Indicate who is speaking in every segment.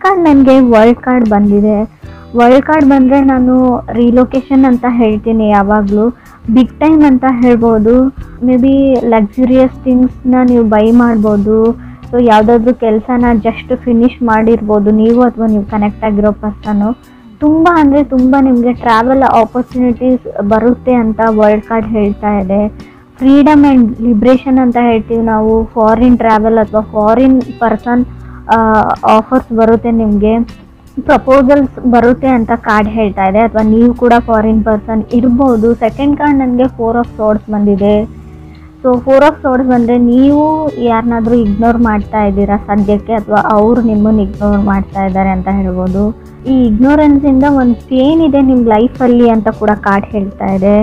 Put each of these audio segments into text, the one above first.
Speaker 1: Card ನನಗೆ world card ಬಂದಿದೆ. World card ಬಂದರೆ ನಾನು ರಿಲೊಕೇಶನ್ ಅಂತ ಹೇಳ್ತೀನಿ ಯಾವಾಗಲೂ. ಬಿಗ್ ಟೈಮ್ ಅಂತ ಹೇಳ್ಬೋದು. ಮೇ ಬಿ ಲಕ್ಸುರಿಯಸ್ ಥಿಂಗ್ಸ್ನ ನೀವು ಬೈ ಮಾಡ್ಬೋದು. ಸೊ ಯಾವುದಾದ್ರೂ ಕೆಲಸನ ಜಸ್ಟ್ ಫಿನಿಷ್ ಮಾಡಿರ್ಬೋದು ನೀವು ಅಥವಾ ನೀವು ಕನೆಕ್ಟ್ ಆಗಿರೋ ಪರ್ಸನ್ನು. ತುಂಬ ಅಂದರೆ ತುಂಬ ನಿಮಗೆ ಟ್ರಾವೆಲ್ ಆಪರ್ಚುನಿಟೀಸ್ ಬರುತ್ತೆ ಅಂತ ವರ್ಲ್ಡ್ ಕಾರ್ಡ್ ಹೇಳ್ತಾ ಇದೆ. ಫ್ರೀಡಮ್ ಆ್ಯಂಡ್ ಲಿಬ್ರೇಷನ್ ಅಂತ ಹೇಳ್ತೀವಿ ನಾವು. ಫಾರಿನ್ ಟ್ರಾವೆಲ್ ಅಥವಾ ಫಾರಿನ್ ಪರ್ಸನ್ ಆಫರ್ಸ್ ಬರುತ್ತೆ, ನಿಮಗೆ ಪ್ರಪೋಸಲ್ಸ್ ಬರುತ್ತೆ ಅಂತ ಕಾರ್ಡ್ ಹೇಳ್ತಾ ಇದೆ. ಅಥವಾ ನೀವು ಕೂಡ ಫಾರಿನ್ ಪರ್ಸನ್ ಇರ್ಬೋದು. ಸೆಕೆಂಡ್ ಕಾರ್ಡ್ ನನಗೆ 4 ಆಫ್ ಸೋರ್ಡ್ಸ್ ಬಂದಿದೆ. ಸೊ 4 ಆಫ್ ಸೋರ್ಡ್ಸ್ ಬಂದರೆ ನೀವು ಯಾರನ್ನಾದರೂ ಇಗ್ನೋರ್ ಮಾಡ್ತಾ ಇದ್ದೀರಾ ಸದ್ಯಕ್ಕೆ, ಅಥವಾ ಅವರು ನಿಮ್ಮನ್ನು ಇಗ್ನೋರ್ ಮಾಡ್ತಾ ಇದ್ದಾರೆ ಅಂತ ಹೇಳ್ಬೋದು. ಈ ಇಗ್ನೋರೆನ್ಸಿಂದ ಒಂದು ಪೇನ್ ಇದೆ ನಿಮ್ಮ ಲೈಫಲ್ಲಿ ಅಂತ ಕೂಡ ಕಾರ್ಡ್ ಹೇಳ್ತಾ ಇದೆ.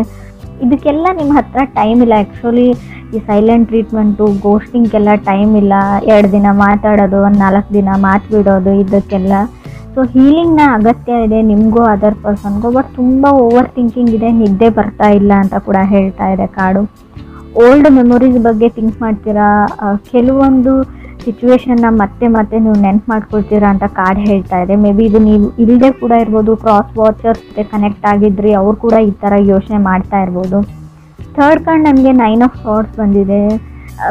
Speaker 1: ಇದಕ್ಕೆಲ್ಲ ನಿಮ್ಮ ಹತ್ರ ಟೈಮ್ ಇಲ್ಲ. ಆ್ಯಕ್ಚುಲಿ ಈ ಸೈಲೆಂಟ್ ಟ್ರೀಟ್ಮೆಂಟು, ಗೋಸ್ಟಿಂಗ್ಗೆಲ್ಲ ಟೈಮ್ ಇಲ್ಲ. 2 ದಿನ ಮಾತಾಡೋದು, ಒಂದು 4 ದಿನ ಮಾತು ಬಿಡೋದು, ಇದಕ್ಕೆಲ್ಲ. ಸೊ ಹೀಲಿಂಗ್ನ ಅಗತ್ಯ ಇದೆ ನಿಮಗೂ ಅದರ್ ಪರ್ಸನ್ಗೂ. ಬಟ್ ತುಂಬ ಓವರ್ ಥಿಂಕಿಂಗ್ ಇದೆ, ನಿದ್ದೆ ಬರ್ತಾ ಇಲ್ಲ ಅಂತ ಕೂಡ ಹೇಳ್ತಾ ಇದೆ ಕಾರ್ಡು. ಓಲ್ಡ್ ಮೆಮೊರೀಸ್ ಬಗ್ಗೆ ಥಿಂಕ್ ಮಾಡ್ತೀರಾ. ಕೆಲವೊಂದು ಸಿಚುವೇಶನ್ನ ಮತ್ತೆ ಮತ್ತೆ ನೀವು ನೆನ್ಪು ಮಾಡ್ಕೊಳ್ತೀರಾ ಅಂತ ಕಾರ್ಡ್ ಹೇಳ್ತಾ ಇದೆ. ಮೇ ಬಿ ಇದು ನೀವು ಇಲ್ಲದೆ ಕೂಡ ಇರ್ಬೋದು. ಕ್ರಾಸ್ ವಾಚರ್ಸ್ ಜೊತೆ ಕನೆಕ್ಟ್ ಆಗಿದ್ರಿ, ಅವ್ರು ಕೂಡ ಈ ಥರ ಯೋಚನೆ ಮಾಡ್ತಾ ಇರ್ಬೋದು. ಥರ್ಡ್ ಕಾರ್ಡ್ ನನಗೆ 9 ಆಫ್ ಸಾರ್ಡ್ಸ್ ಬಂದಿದೆ.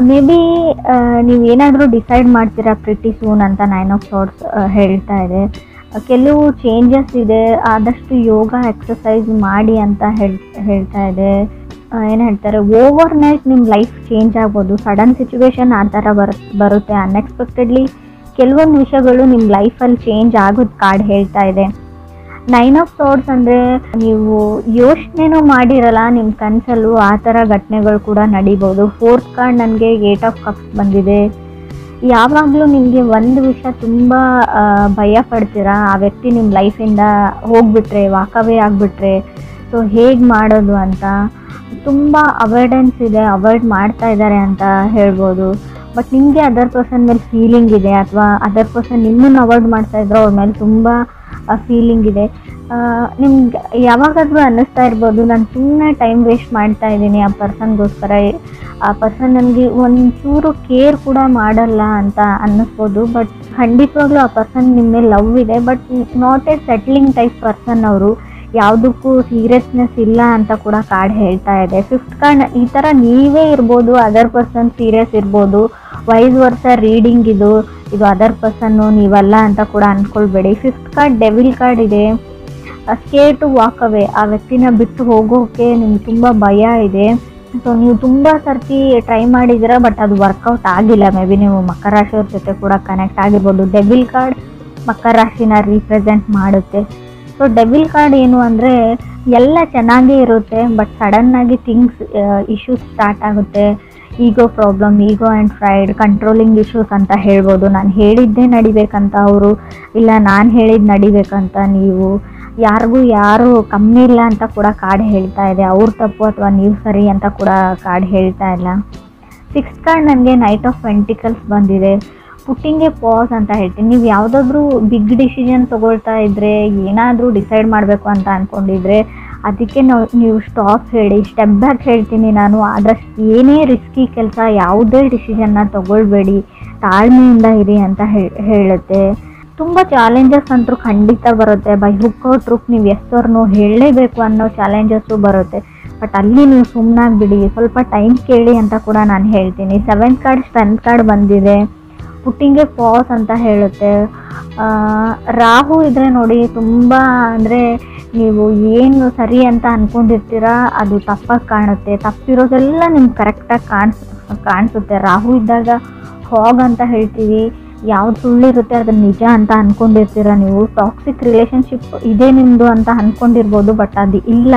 Speaker 1: ಮೇ ಬಿ ನೀವು ಏನಾದರೂ ಡಿಸೈಡ್ ಮಾಡ್ತೀರಾ ಪ್ರಿಟಿ ಸೂನ್ ಅಂತ 9 ಆಫ್ ಸಾರ್ಡ್ಸ್ ಹೇಳ್ತಾ ಇದೆ. ಕೆಲವು ಚೇಂಜಸ್ ಇದೆ, ಆದಷ್ಟು ಯೋಗ ಎಕ್ಸಸೈಸ್ ಮಾಡಿ ಅಂತ ಹೇಳ್ತಾ ಇದೆ. ಏನು ಹೇಳ್ತಾರೆ, ಓವರ್ ನೈಟ್ ನಿಮ್ಮ ಲೈಫ್ ಚೇಂಜ್ ಆಗ್ಬೋದು. ಸಡನ್ ಸಿಚುವೇಶನ್ ಆ ಥರ ಬರುತ್ತೆ. ಅನ್ಎಕ್ಸ್ಪೆಕ್ಟೆಡ್ಲಿ ಕೆಲವೊಂದು ವಿಷಯಗಳು ನಿಮ್ಮ ಲೈಫಲ್ಲಿ ಚೇಂಜ್ ಆಗೋದು ಕಾರ್ಡ್ ಹೇಳ್ತಾ ಇದೆ. 9 ಆಫ್ ಸಾರ್ಡ್ಸ್ ಅಂದರೆ ನೀವು ಯೋಚನೆನೂ ಮಾಡಿರಲ್ಲ ನಿಮ್ಮ ಕನಸಲ್ಲೂ ಆ ಥರ ಘಟನೆಗಳು ಕೂಡ ನಡೀಬೋದು. ಫೋರ್ತ್ ಕಾರ್ಡ್ ನನಗೆ 8 ಆಫ್ ಕಪ್ಸ್ ಬಂದಿದೆ. ಯಾವಾಗಲೂ ನಿಮಗೆ ಒಂದು ವಿಷಯ ತುಂಬ ಭಯ ಪಡ್ತೀರಾ, ಆ ವ್ಯಕ್ತಿ ನಿಮ್ಮ ಲೈಫಿಂದ ಹೋಗ್ಬಿಟ್ರೆ, ವಾಕವೇ ಆಗಿಬಿಟ್ರೆ, ಸೊ ಹೇಗೆ ಮಾಡೋದು ಅಂತ ತುಂಬ ಅವಾಯ್ಡೆನ್ಸ್ ಇದೆ, ಅವಾಯ್ಡ್ ಮಾಡ್ತಾ ಇದ್ದಾರೆ ಅಂತ ಹೇಳ್ಬೋದು. ಬಟ್ ನಿಮಗೆ ಅದರ್ ಪರ್ಸನ್ ಮೇಲೆ ಫೀಲಿಂಗ್ ಇದೆ, ಅಥವಾ ಅದರ್ ಪರ್ಸನ್ ನಿಮ್ಮನ್ನು ಅವಾಯ್ಡ್ ಮಾಡ್ತಾ ಇದ್ರು, ಅವ್ರ ಮೇಲೆ ತುಂಬ ಫೀಲಿಂಗ್ ಇದೆ. ನಿಮ್ಗೆ ಯಾವಾಗಾದರೂ ಅನ್ನಿಸ್ತಾ ಇರ್ಬೋದು, ನಾನು ಸುಮ್ಮನೆ ಟೈಮ್ ವೇಸ್ಟ್ ಮಾಡ್ತಾ ಇದ್ದೀನಿ ಆ ಪರ್ಸನ್ಗೋಸ್ಕರ, ಆ ಪರ್ಸನ್ ನನಗೆ ಒಂಚೂರು ಕೇರ್ ಕೂಡ ಮಾಡಲ್ಲ ಅಂತ ಅನ್ನಿಸ್ಬೋದು. ಬಟ್ ಖಂಡಿತವಾಗ್ಲೂ ಆ ಪರ್ಸನ್ ನಿಮ್ಮ ಮೇಲೆ ಲವ್ ಇದೆ, but not A settling type person ಅವರು. ಯಾವುದಕ್ಕೂ ಸೀರಿಯಸ್ನೆಸ್ ಇಲ್ಲ ಅಂತ ಕೂಡ ಕಾರ್ಡ್ ಹೇಳ್ತಾ ಇದೆ. ಫಿಫ್ತ್ ಕಾರ್ಡ್ ಈ ಥರ ನೀವೇ ಇರ್ಬೋದು, ಅದರ್ ಪರ್ಸನ್ ಸೀರಿಯಸ್ ಇರ್ಬೋದು. ವೈಸ್ ವರ್ಷ ರೀಡಿಂಗ್ ಇದು ಅದರ್ ಪರ್ಸನ್ನು ನೀವಲ್ಲ ಅಂತ ಕೂಡ ಅಂದ್ಕೊಳ್ಬೇಡಿ. ಫಿಫ್ತ್ ಕಾರ್ಡ್ ಡೆವಿಲ್ ಕಾರ್ಡ್ ಇದೆ. ಸ್ಕೇರ್ ಟು ವಾಕ್ ಅವೇ, ಆ ವ್ಯಕ್ತಿನ ಬಿಟ್ಟು ಹೋಗೋಕ್ಕೆ ನಿಮ್ಗೆ ತುಂಬ ಭಯ ಇದೆ. ಸೊ ನೀವು ತುಂಬ ಸರ್ತಿ ಟ್ರೈ ಮಾಡಿದ್ದೀರಾ, ಬಟ್ ಅದು ವರ್ಕೌಟ್ ಆಗಿಲ್ಲ. ಮೇ ಬಿ ನೀವು ಮಕರ ರಾಶಿಯವ್ರ ಜೊತೆ ಕೂಡ ಕನೆಕ್ಟ್ ಆಗಿರ್ಬೋದು. ಡೆವಿಲ್ ಕಾರ್ಡ್ ಮಕರ ರಾಶಿನ ರೀಪ್ರೆಸೆಂಟ್ ಮಾಡುತ್ತೆ. ಸೊ ಡೆವಿಲ್ ಕಾರ್ಡ್ ಏನು ಅಂದರೆ ಎಲ್ಲ ಚೆನ್ನಾಗೇ ಇರುತ್ತೆ, ಬಟ್ ಸಡನ್ನಾಗಿ ಥಿಂಗ್ಸ್ ಇಶ್ಯೂಸ್ ಸ್ಟಾರ್ಟ್ ಆಗುತ್ತೆ. Ego problem, ego and pride, controlling issues ಅಂತ ಹೇಳ್ಬೋದು. ನಾನು ಹೇಳಿದ್ದೇ ನಡಿಬೇಕಂತ ಅವರು, ಇಲ್ಲ ನಾನು ಹೇಳಿದ್ದು ನಡಿಬೇಕಂತ ನೀವು, ಯಾರಿಗೂ ಯಾರು ಕಮ್ಮಿ ಇಲ್ಲ ಅಂತ ಕೂಡ ಕಾರ್ಡ್ ಹೇಳ್ತಾ ಇದೆ. ಅವ್ರು ತಪ್ಪು ಅಥವಾ ನೀವು ಸರಿ ಅಂತ ಕೂಡ ಕಾರ್ಡ್ ಹೇಳ್ತಾ ಇಲ್ಲ. ಸಿಕ್ಸ್ತ್ ಕಾರ್ಡ್ ನನಗೆ ನೈಟ್ ಆಫ್ ಪೆಂಟಿಕಲ್ಸ್ ಬಂದಿದೆ. ಪುಟ್ಟಿಂಗ್ ಎ ಪಾಸ್ ಅಂತ ಹೇಳ್ತೀನಿ. ನೀವು ಯಾವುದಾದ್ರೂ ಬಿಗ್ ಡಿಸಿಷನ್ ತೊಗೊಳ್ತಾ ಇದ್ದರೆ, ಏನಾದರೂ ಡಿಸೈಡ್ ಮಾಡಬೇಕು ಅಂತ ಅಂದ್ಕೊಂಡಿದ್ರೆ, ಅದಕ್ಕೆ ನೀವು ಸ್ಟಾಪ್ ಹೇಳಿ, ಸ್ಟೆಪ್ ಬ್ಯಾಕ್ ಹೇಳ್ತೀನಿ ನಾನು. ಆದಷ್ಟು ಏನೇ ರಿಸ್ಕಿ ಕೆಲಸ, ಯಾವುದೇ ಡಿಸಿಷನ್ನ ತೊಗೊಳ್ಬೇಡಿ, ತಾಳ್ಮೆಯಿಂದ ಇರಿ ಅಂತ ಹೇಳುತ್ತೆ. ತುಂಬ ಚಾಲೆಂಜಸ್ ಅಂತೂ ಖಂಡಿತ ಬರುತ್ತೆ. ಬೈ ಹುಕ್ ಔಟ್ ರೂಪ್ ನೀವು ಎಷ್ಟೋರ್ನೋ ಹೇಳಲೇಬೇಕು ಅನ್ನೋ ಚಾಲೆಂಜಸ್ಸು ಬರುತ್ತೆ. ಬಟ್ ಅಲ್ಲಿ ನೀವು ಸುಮ್ಮನಾಗ್ಬಿಡಿ, ಸ್ವಲ್ಪ ಟೈಮ್ ಕೇಳಿ ಅಂತ ಕೂಡ ನಾನು ಹೇಳ್ತೀನಿ. ಸೆವೆಂತ್ ಕಾರ್ಡ್ ಸ್ಟ್ರೆಂತ್ ಕಾರ್ಡ್ ಬಂದಿದೆ. ಪುಟ್ಟಿಂಗ್ ಎ ಪಾಸ್ ಅಂತ ಹೇಳುತ್ತೆ. ರಾಹು ಇದ್ದರೆ ನೋಡಿ, ತುಂಬ ಅಂದರೆ ನೀವು ಏನು ಸರಿ ಅಂತ ಅಂದ್ಕೊಂಡಿರ್ತೀರ ಅದು ತಪ್ಪಾಗಿ ಕಾಣುತ್ತೆ. ತಪ್ಪಿರೋದೆಲ್ಲ ನಿಮ್ಗೆ ಕರೆಕ್ಟಾಗಿ ಕಾಣಿಸುತ್ತೆ. ರಾಹು ಇದ್ದಾಗ ಫಾಗ್ ಅಂತ ಹೇಳ್ತೀವಿ. ಯಾವ್ದು ಸುಳ್ಳಿರುತ್ತೆ ಅದನ್ನು ನಿಜ ಅಂತ ಅಂದ್ಕೊಂಡಿರ್ತೀರ ನೀವು. ಟಾಕ್ಸಿಕ್ ರಿಲೇಷನ್ಶಿಪ್ ಇದೆ ನಿಮ್ಮದು ಅಂತ ಅಂದ್ಕೊಂಡಿರ್ಬೋದು, ಬಟ್ ಅದು ಇಲ್ಲ.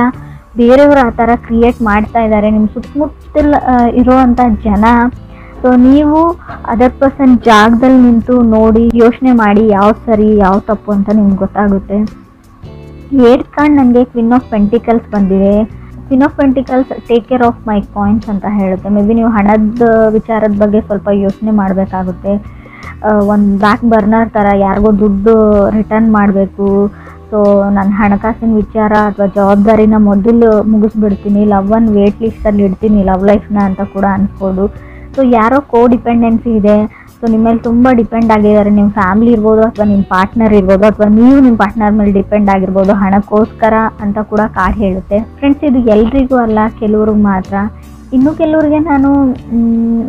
Speaker 1: ಬೇರೆಯವರು ಆ ಥರ ಕ್ರಿಯೇಟ್ ಮಾಡ್ತಾ ಇದ್ದಾರೆ ನಿಮ್ಮ ಸುತ್ತಮುತ್ತಲ ಇರೋವಂಥ ಜನ. ಸೊ ನೀವು ಅದರ್ ಪರ್ಸನ್ ಜಾಗದಲ್ಲಿ ನಿಂತು ನೋಡಿ, ಯೋಚನೆ ಮಾಡಿ ಯಾವ್ದು ಸರಿ ಯಾವ್ದು ತಪ್ಪು ಅಂತ ನಿಮ್ಗೆ ಗೊತ್ತಾಗುತ್ತೆ. ಏಟ್ ಕಾರ್ಡ್ ನನಗೆ ಕ್ವೀನ್ ಆಫ್ ಪೆಂಟಿಕಲ್ಸ್ ಬಂದಿದೆ. Queen of pentacles take care of my coins ಅಂತ ಹೇಳುತ್ತೆ. ಮೇ ಬಿ ನೀವು ಹಣದ ವಿಚಾರದ ಬಗ್ಗೆ ಸ್ವಲ್ಪ ಯೋಚನೆ ಮಾಡಬೇಕಾಗುತ್ತೆ. ಒಂದು ಬ್ಯಾಕ್ ಬರ್ನರ್ ಥರ ಯಾರಿಗೋ ದುಡ್ಡು ರಿಟರ್ನ್ ಮಾಡಬೇಕು. ಸೊ ನನ್ನ ಹಣಕಾಸಿನ ವಿಚಾರ ಅಥವಾ ಜವಾಬ್ದಾರಿನ ಮೊದಲು ಮುಗಿಸ್ಬಿಡ್ತೀನಿ, ಲವ್ವನ್ನು ವೇಟ್ ಲಿಸ್ಟಲ್ಲಿ ಇಡ್ತೀನಿ, ಲವ್ ಲೈಫ್ನ ಅಂತ ಕೂಡ ಅನ್ಸ್ಬೋದು. ಸೊ ಯಾರೋ ಕೋ ಡಿಪೆಂಡೆನ್ಸಿ ಇದೆ. ಸೊ ನಿಮ್ಮ ಮೇಲೆ ತುಂಬ ಡಿಪೆಂಡ್ ಆಗಿದ್ದಾರೆ. ನಿಮ್ಮ ಫ್ಯಾಮಿಲಿ ಇರ್ಬೋದು ಅಥವಾ ನಿಮ್ಮ ಪಾರ್ಟ್ನರ್ ಇರ್ಬೋದು ಅಥವಾ ನೀವು ನಿಮ್ಮ ಪಾರ್ಟ್ನರ್ ಮೇಲೆ ಡಿಪೆಂಡ್ ಆಗಿರ್ಬೋದು ಹಣಕ್ಕೋಸ್ಕರ ಅಂತ ಕೂಡ ಕಾರ್ಡ್ ಹೇಳುತ್ತೆ. ಫ್ರೆಂಡ್ಸ್, ಇದು ಎಲ್ರಿಗೂ ಅಲ್ಲ, ಕೆಲವ್ರಿಗೆ ಮಾತ್ರ. ಇನ್ನು ಕೆಲವ್ರಿಗೆ ನಾನು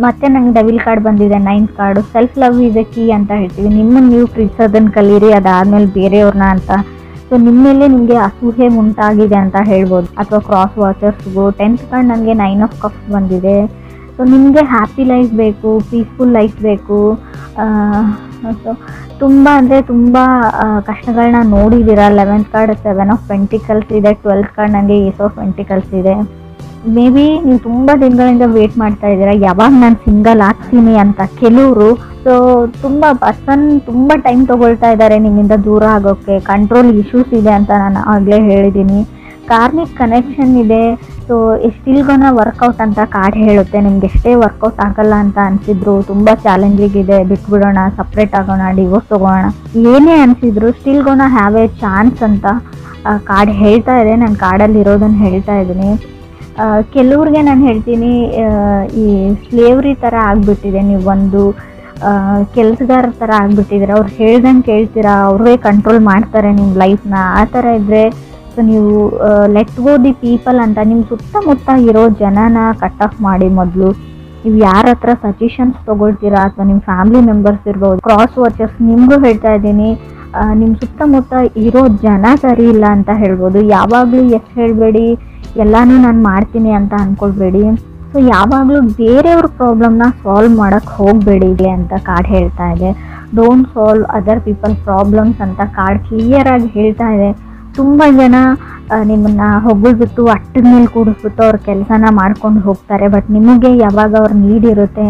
Speaker 1: ಮತ್ತೆ ನಂಗೆ ಡೆವಿಲ್ ಕಾರ್ಡ್ ಬಂದಿದೆ, 9th card. Self love is A key ಅಂತ ಹೇಳ್ತೀವಿ. ನಿಮ್ಮನ್ನು ನೀವು ಪ್ರೀತಿಸೋದನ್ನು ಕಲೀರಿ, ಅದಾದಮೇಲೆ ಬೇರೆಯವ್ರನ್ನ ಅಂತ. ಸೊ ನಿಮ್ಮ ಮೇಲೆ ನಿಮಗೆ ಅಸೂಹೆ ಉಂಟಾಗಿದೆ ಅಂತ ಹೇಳ್ಬೋದು. ಅಥವಾ ಕ್ರಾಸ್ ವಾಚರ್ಸ್ಗೂ 10th ಕಾರ್ಡ್ ನನಗೆ 9 ಆಫ್ ಕಪ್ಸ್ ಬಂದಿದೆ. ಸೊ ನಿಮಗೆ ಹ್ಯಾಪಿ ಲೈಫ್ ಬೇಕು, ಪೀಸ್ಫುಲ್ ಲೈಫ್ ಬೇಕು. ಸೊ ತುಂಬ ಅಂದರೆ ತುಂಬ ಕಷ್ಟಗಳನ್ನ ನೋಡಿದ್ದೀರಾ. 11th ಕಾರ್ಡ್ 7 ಆಫ್ ಪೆಂಟಿಕಲ್ಸ್ ಇದೆ. 12th ಕಾರ್ಡ್ ನನಗೆ ಏಸ್ ಆಫ್ ಪೆಂಟಿಕಲ್ಸ್ ಇದೆ. ಮೇ ಬಿ ನೀವು ತುಂಬ ದಿನಗಳಿಂದ ವೇಟ್ ಮಾಡ್ತಾ ಇದ್ದೀರಾ ಯಾವಾಗ ನಾನು ಸಿಂಗಲ್ ಆಗ್ತೀನಿ ಅಂತ ಕೆಲವರು. ಸೊ ತುಂಬ ಟೈಮ್ ತೊಗೊಳ್ತಾ ಇದ್ದಾರೆ ನಿಮ್ಮಿಂದ ದೂರ ಆಗೋಕ್ಕೆ. ಕಂಟ್ರೋಲ್ ಇಶ್ಯೂಸ್ ಇದೆ ಅಂತ ನಾನು ಆಗಲೇ ಹೇಳಿದ್ದೀನಿ. ಕಾರ್ಮಿಕ್ ಕನೆಕ್ಷನ್ ಇದೆ. ಸೊ ಸ್ಟಿಲ್ ಗೋನ ವರ್ಕೌಟ್ ಅಂತ ಕಾರ್ಡ್ ಹೇಳುತ್ತೆ. ನಿಮ್ಗೆ ಎಷ್ಟೇ ವರ್ಕೌಟ್ ಆಗಲ್ಲ ಅಂತ ಅನಿಸಿದ್ರು, ತುಂಬ ಚಾಲೆಂಜಿಗಿದೆ, ಬಿಟ್ಬಿಡೋಣ, ಸಪ್ರೇಟ್ ಆಗೋಣ, ಡಿವೋರ್ಸ್ ತೊಗೋಣ, ಏನೇ ಅನಿಸಿದ್ರು still gonna have a chance ಅಂತ ಕಾರ್ಡ್ ಹೇಳ್ತಾ ಇದೆ. ನಾನು ಕಾರ್ಡಲ್ಲಿ ಇರೋದನ್ನು ಹೇಳ್ತಾ ಇದ್ದೀನಿ. ಕೆಲವ್ರಿಗೆ ನಾನು ಹೇಳ್ತೀನಿ, ಈ ಸ್ಲೇವ್ರಿ ಥರ ಆಗಿಬಿಟ್ಟಿದೆ. ನೀವು ಒಂದು ಕೆಲಸಗಾರ ಥರ ಆಗಿಬಿಟ್ಟಿದ್ದೀರ. ಅವ್ರು ಹೇಳ್ದಂಗೆ ಕೇಳ್ತೀರಾ, ಅವ್ರೇ ಕಂಟ್ರೋಲ್ ಮಾಡ್ತಾರೆ ನಿಮ್ಮ ಲೈಫ್ನ. ಆ ಥರ ಇದ್ದರೆ ಸೊ ನೀವು ಲೆಟ್ ಗೋ ದಿ ಪೀಪಲ್ ಅಂತ ನಿಮ್ಮ ಸುತ್ತಮುತ್ತ ಇರೋ ಜನನ ಕಟ್ ಆಫ್ ಮಾಡಿ. ಮೊದಲು ನೀವು ಯಾರ ಹತ್ರ ಸಜೆಷನ್ಸ್ ತೊಗೊಳ್ತೀರಾ ಅಥವಾ ನಿಮ್ಮ ಫ್ಯಾಮಿಲಿ ಮೆಂಬರ್ಸ್ ಇರ್ಬೋದು, ಕ್ರಾಸ್ ವಾಚರ್ಸ್, ನಿಮಗೂ ಹೇಳ್ತಾ ಇದ್ದೀನಿ, ನಿಮ್ಮ ಸುತ್ತಮುತ್ತ ಇರೋ ಜನ ಸರಿ ಇಲ್ಲ ಅಂತ ಹೇಳ್ಬೋದು. ಯಾವಾಗಲೂ ಎಷ್ಟು ಹೇಳಬೇಡಿ, ಎಲ್ಲನೂ ನಾನು ಮಾಡ್ತೀನಿ ಅಂತ ಅಂದ್ಕೊಳ್ಬೇಡಿ. ಸೊ ಯಾವಾಗಲೂ ಬೇರೆಯವ್ರ ಪ್ರಾಬ್ಲಮ್ನ ಸಾಲ್ವ್ ಮಾಡೋಕ್ಕೆ ಹೋಗಬೇಡಿ ಅಂತ ಕಾರ್ಡ್ ಹೇಳ್ತಾ ಇದೆ. Don't solve other people problems ಅಂತ ಕಾರ್ಡ್ ಕ್ಲಿಯರಾಗಿ ಹೇಳ್ತಾ ಇದೆ. ತುಂಬ ಜನ ನಿಮ್ಮನ್ನು ಹೊಗಳ್ಬಿಟ್ಟು ಅಟ್ಟದ ಮೇಲೆ ಕೂಡಿಸ್ಬಿಟ್ಟು ಅವ್ರ ಕೆಲಸನ ಮಾಡ್ಕೊಂಡು ಹೋಗ್ತಾರೆ. ಬಟ್ ನಿಮಗೆ ಯಾವಾಗ ಅವ್ರ ನೀಡ್ ಇರುತ್ತೆ.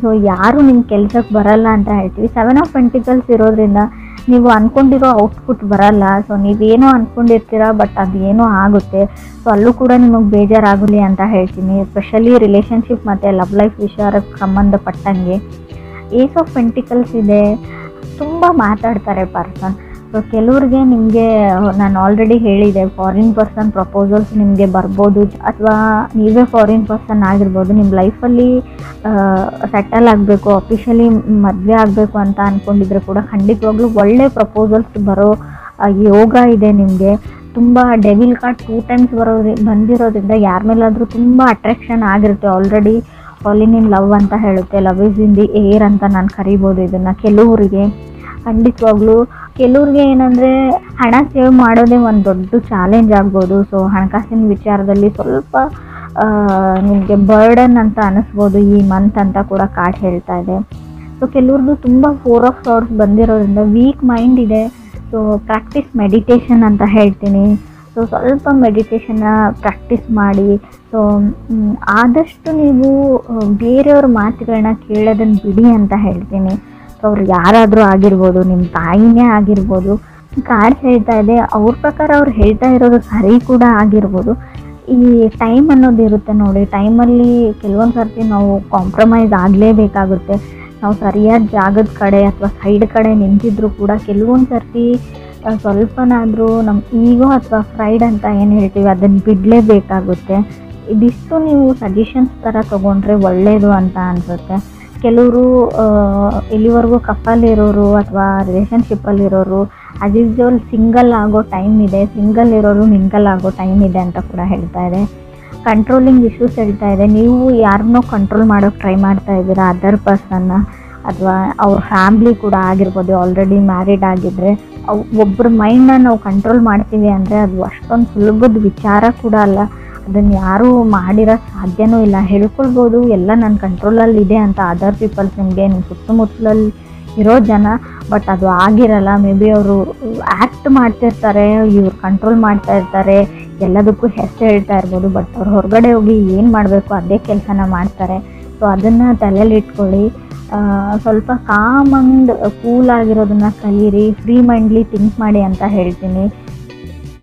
Speaker 1: ಸೊ ಯಾರು ನಿಮ್ಮ ಕೆಲಸಕ್ಕೆ ಬರಲ್ಲ ಅಂತ ಹೇಳ್ತೀವಿ. 7 ಆಫ್ ಪೆಂಟಿಕಲ್ಸ್ ಇರೋದ್ರಿಂದ ನೀವು ಅಂದ್ಕೊಂಡಿರೋ ಔಟ್ಪುಟ್ ಬರಲ್ಲ. ಸೊ ನೀವೇನೋ ಅಂದ್ಕೊಂಡಿರ್ತೀರ, ಬಟ್ ಅದೇನೋ ಆಗುತ್ತೆ. ಸೊ ಅಲ್ಲೂ ಕೂಡ ನಿಮಗೆ ಬೇಜಾರಾಗಲಿ ಅಂತ ಹೇಳ್ತೀನಿ. ಎಸ್ಪೆಷಲಿ ರಿಲೇಷನ್ಶಿಪ್ ಮತ್ತು ಲವ್ ಲೈಫ್ ವಿಚಾರಕ್ಕೆ ಸಂಬಂಧಪಟ್ಟಂಗೆ. ಏಸ್ ಆಫ್ ಪೆಂಟಿಕಲ್ಸ್ ಇದೆ. ತುಂಬ ಮಾತಾಡ್ತಾರೆ ಪರ್ಸನ್. ಸೊ ಕೆಲವ್ರಿಗೆ ನಿಮಗೆ ನಾನು ಆಲ್ರೆಡಿ ಹೇಳಿದೆ, ಫಾರಿನ್ ಪರ್ಸನ್ ಪ್ರಪೋಸಲ್ಸ್ ನಿಮಗೆ ಬರ್ಬೋದು, ಅಥವಾ ನೀವೇ ಫಾರಿನ್ ಪರ್ಸನ್ ಆಗಿರ್ಬೋದು. ನಿಮ್ಮ ಲೈಫಲ್ಲಿ ಸೆಟಲ್ ಆಗಬೇಕು, ಅಫಿಷಿಯಲಿ ಮದುವೆ ಆಗಬೇಕು ಅಂತ ಅಂದ್ಕೊಂಡಿದ್ರೆ ಕೂಡ ಖಂಡಿತವಾಗ್ಲೂ ಒಳ್ಳೆ ಪ್ರಪೋಸಲ್ಸ್ ಬರೋ ಯೋಗ ಇದೆ ನಿಮಗೆ. ತುಂಬ ಡೆವಿಲ್ ಕಾರ್ಡ್ 2 ಟೈಮ್ಸ್ ಬಂದಿರೋದ್ರಿಂದ ಯಾರ ಮೇಲಾದರೂ ತುಂಬ ಅಟ್ರಾಕ್ಷನ್ ಆಗಿರುತ್ತೆ. ಆಲ್ರೆಡಿ ಫಾಲಿನ್ ಇನ್ ಲವ್ ಅಂತ ಹೇಳುತ್ತೆ. Love is in the air ಅಂತ ನಾನು ಕರಿಬೋದು ಇದನ್ನು. ಕೆಲವರಿಗೆ ಖಂಡಿತವಾಗ್ಲೂ, ಕೆಲವ್ರಿಗೆ ಏನಂದರೆ ಹಣ ಸೇವ್ ಮಾಡೋದೇ ಒಂದು ದೊಡ್ಡ ಚಾಲೆಂಜ್ ಆಗ್ಬೋದು. ಸೊ ಹಣಕಾಸಿನ ವಿಚಾರದಲ್ಲಿ ಸ್ವಲ್ಪ ನಿಮಗೆ ಬರ್ಡನ್ ಅಂತ ಅನ್ನಿಸ್ಬೋದು ಈ ಮಂತ್ ಅಂತ ಕೂಡ ಕಾರ್ಡ್ ಹೇಳ್ತಾ ಇದೆ. ಸೊ ಕೆಲವ್ರದ್ದು ತುಂಬ 4 ಆಫ್ ಸಾರ್ಡ್ಸ್ ಬಂದಿರೋದ್ರಿಂದ ವೀಕ್ ಮೈಂಡ್ ಇದೆ. ಸೊ ಪ್ರಾಕ್ಟೀಸ್ ಮೆಡಿಟೇಷನ್ ಅಂತ ಹೇಳ್ತೀನಿ. ಸೊ ಸ್ವಲ್ಪ ಮೆಡಿಟೇಷನ್ನ ಪ್ರಾಕ್ಟೀಸ್ ಮಾಡಿ. ಸೊ ಆದಷ್ಟು ನೀವು ಬೇರೆಯವ್ರ ಮಾತುಗಳನ್ನ ಕೇಳೋದನ್ನು ಬಿಡಿ ಅಂತ ಹೇಳ್ತೀನಿ. ಸೊ ಅವ್ರು ಯಾರಾದರೂ ಆಗಿರ್ಬೋದು, ನಿಮ್ಮ ತಾಯಿನೇ ಆಗಿರ್ಬೋದು. ಕಾರ್ಡ್ ಹೇಳ್ತಾ ಇದೆ, ಅವ್ರ ಪ್ರಕಾರ ಅವ್ರು ಹೇಳ್ತಾ ಇರೋದು ಸರಿ ಕೂಡ ಆಗಿರ್ಬೋದು. ಈ ಟೈಮ್ ಅನ್ನೋದು ಇರುತ್ತೆ ನೋಡಿ. ಟೈಮಲ್ಲಿ ಕೆಲವೊಂದು ಸರ್ತಿ ನಾವು ಕಾಂಪ್ರಮೈಸ್ ಆಗಲೇಬೇಕಾಗುತ್ತೆ. ನಾವು ಸರಿಯಾದ ಜಾಗದ ಕಡೆ ಅಥವಾ ಸೈಡ್ ಕಡೆ ನಿಂತಿದ್ರು ಕೂಡ ಕೆಲವೊಂದು ಸರ್ತಿ ಸ್ವಲ್ಪನಾದರೂ ನಮ್ಮ ಈಗೋ ಅಥವಾ ಫ್ರೈಡ್ ಅಂತ ಏನು ಹೇಳ್ತೀವಿ ಅದನ್ನು ಬಿಡಲೇಬೇಕಾಗುತ್ತೆ. ಇದಿಷ್ಟು ನೀವು ಸಜೆಷನ್ಸ್ ಥರ ತೊಗೊಂಡ್ರೆ ಒಳ್ಳೆಯದು ಅಂತ ಅನಿಸುತ್ತೆ. ಕೆಲವರು ಇಲ್ಲಿವರೆಗೂ ಕಪ್ಪಲ್ಲಿರೋರು ಅಥವಾ ರಿಲೇಷನ್ಶಿಪ್ಪಲ್ಲಿರೋರು ಆ್ಯಸ್ ಯೂಸ್ವಲ್ ಸಿಂಗಲ್ ಆಗೋ ಟೈಮ್ ಇದೆ, ಸಿಂಗಲ್ ಇರೋರು ಮಿಂಗಲ್ ಆಗೋ ಟೈಮ್ ಇದೆ ಅಂತ ಕೂಡ ಹೇಳ್ತಾ ಇದೆ. ಕಂಟ್ರೋಲಿಂಗ್ ಇಶ್ಯೂಸ್ ಹೇಳ್ತಾ ಇದೆ. ನೀವು ಯಾರನ್ನೋ ಕಂಟ್ರೋಲ್ ಮಾಡೋಕ್ಕೆ ಟ್ರೈ ಮಾಡ್ತಾ ಇದ್ದೀರಾ, ಅದರ್ ಪರ್ಸನ್ನ ಅಥವಾ ಅವ್ರ ಫ್ಯಾಮ್ಲಿ ಕೂಡ ಆಗಿರ್ಬೋದು. ಆಲ್ರೆಡಿ ಮ್ಯಾರಿಡ್ ಆಗಿದ್ದರೆ ಒಬ್ಬರ ಮೈಂಡನ್ನ ನಾವು ಕಂಟ್ರೋಲ್ ಮಾಡ್ತೀವಿ ಅಂದರೆ ಅದು ಅಷ್ಟೊಂದು ಸುಲಭದ ವಿಚಾರ ಕೂಡ ಅಲ್ಲ. ಅದನ್ನು ಯಾರೂ ಮಾಡಿರೋ ಸಾಧ್ಯನೂ ಇಲ್ಲ. ಹೇಳ್ಕೊಳ್ಬೋದು ಎಲ್ಲ ನನ್ನ ಕಂಟ್ರೋಲಲ್ಲಿ ಇದೆ ಅಂತ ಅದರ್ ಪೀಪಲ್ಸ್, ನಿಮಗೆ ನಿಮ್ಮ ಸುತ್ತಮುತ್ತಲಲ್ಲಿ ಇರೋ ಜನ. ಬಟ್ ಅದು ಆಗಿರಲ್ಲ. ಮೇ ಬಿ ಅವರು ಆ್ಯಕ್ಟ್ ಮಾಡ್ತಿರ್ತಾರೆ, ಇವ್ರು ಕಂಟ್ರೋಲ್ ಮಾಡ್ತಾ ಇರ್ತಾರೆ, ಎಲ್ಲದಕ್ಕೂ ಹೆಸರು ಹೇಳ್ತಾ ಇರ್ಬೋದು. ಬಟ್ ಅವ್ರು ಹೊರಗಡೆ ಹೋಗಿ ಏನು ಮಾಡಬೇಕು ಅದೇ ಕೆಲಸನ ಮಾಡ್ತಾರೆ. ಸೊ ಅದನ್ನು ತಲೆಯಲ್ಲಿ ಇಟ್ಕೊಳ್ಳಿ. ಸ್ವಲ್ಪ ಕಾಮ್ ಆ್ಯಂಡ್ ಕೂಲ್ ಆಗಿರೋದನ್ನು ಕಲೀರಿ, ಫ್ರೀ ಮೈಂಡ್ಲಿ ಥಿಂಕ್ ಮಾಡಿ ಅಂತ ಹೇಳ್ತೀನಿ.